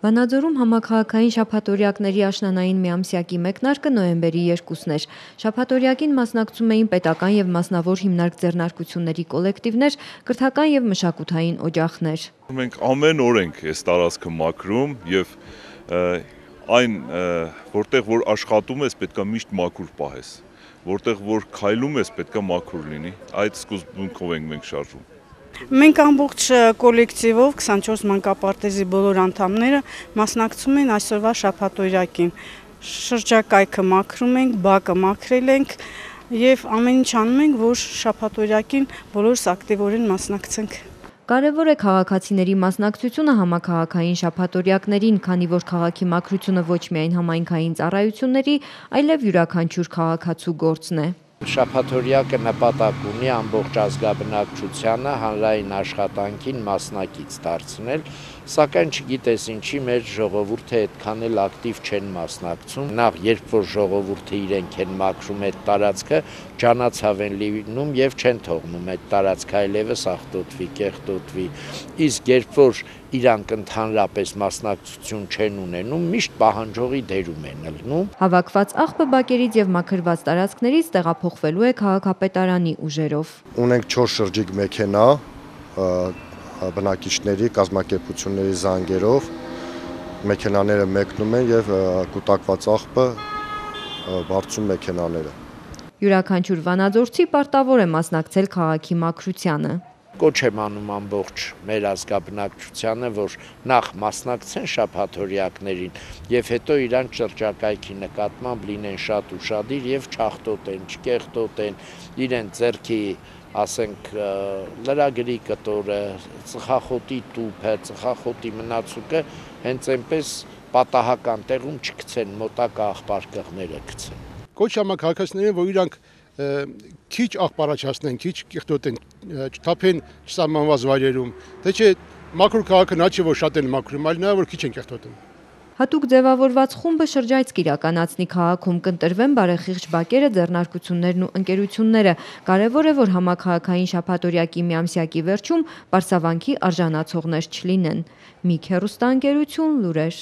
Վանաձորում համաքաղաքային շաբաթօրյակների աշնանային միամսյակի մեկնարկը նոյեմբերի 2-ն էր։ Շաբաթօրյակին մասնակցում էին պետական եւ մասնավոր հիմնարկ ձեռնարկությունների կոլեկտիվներ, կրթական եւ մշակութային օջախներ։ Մենք ամեն օր ենք այս տարածքը մաքրում եւ այն որտեղ որ աշխատում ես պետքա միշտ մաքուր պահես, որտեղ որ քայլում ես պետքա մաքուր լինի։ Այդ սկզբունքով ենք մենք շարժվում։ Մենք ամբողջ կոլեկտիվով 24 մանկապարտեզի բոլոր անդամները մասնակցում են այսօրվա շաբաթօրյակին։ Շրջակայքը մաքրում ենք, բակը մաքրել ենք եւ ամեն ինչ անում ենք, որ շաբաթօրյակին բոլորս ակտիվորեն մասնակցենք։ Կարևոր է քաղաքացիների մասնակցությունը համաքաղաքային շաբաթօրյակներին, քանի որ քաղաքի մաքրությունը ոչ միայն համայնքային ծառայությունների, այլև յուրաքանչյուր քաղաքացու գործն է։ Շաբաթօրյակը նպատակ ունի ամբողջ ազգաբնակչությանը հանրային աշխատանքին մասնակից դարձնել, սակայն չգիտես ինչի մեր ժողովուրդը այդքան էլ ակտիվ չեն մասնակցում։ Նախ երբ որ ժողովուրդը իրենք են մաքրում այդ տարածքը, ջանացավ են լինում եւ չեն թողնում այդ տարածքը այլևս աղտոտվի, կեղտոտվի։ Իսկ երբ որ իրանք ընդհանրապես մասնակցություն չեն ունենում, միշտ պահանջողի դերում են ելնում։ Հավաքված աղբը բակերից եւ մաքրված տարածքներից տեղափոխվելու է քաղաքապետարանի ուժերով։ Ունենք 4 շրջիկ մեքենա բնակիչների, կազմակերպությունների զանգերով մեքենաները մեկնում են եւ կուտակված աղբը բարձում մեքենաները։ Յուրաքանչյուր վանաձորցի պարտավոր է մասնակցել քաղաքի մաքրությանը։ Կոչ եմ անում ամբողջ մեր ազգաբնակչությանը, որ նախ մասնակցեն շաբաթօրյակներին եւ հետո իրանք շրջակայքի նկատմամբ լինեն շատ ուշադիր եւ չաղտոտեն, չկեղտոտեն, իրեն ձեռքի, ասենք, լրագրի կտորը, ծխախոտի տուփը, ծխախոտի մնացուկը հենց այնպես պատահական տեղում չգցեն, մոտակա աղբարկղները գցեն։ Կոչ համաքաղաքացիներին, որ իրանք քիչ աղբ առաջացնեն, քիչ կեղտոտեն, չթափեն չսահմանված վայրերում, թե չէ մաքուր քաղաքը նա չէ որ շատ են մաքրում, այլ նա որ քիչ են կեղտոտում։ Հատուկ ձևավորված խումբը շրջայց կիրականացնի քաղաքում, կընտրվեն բարեխիղճ բակերը, ձեռնարկություններն ու ընկերությունները։ Կարևոր է, որ համաքաղաքային շաբաթօրյակի միամսյակի վերջում պարսավանքի արժանացողներ չլինեն։ Միք հեռուստաընկերություն, լուրեր։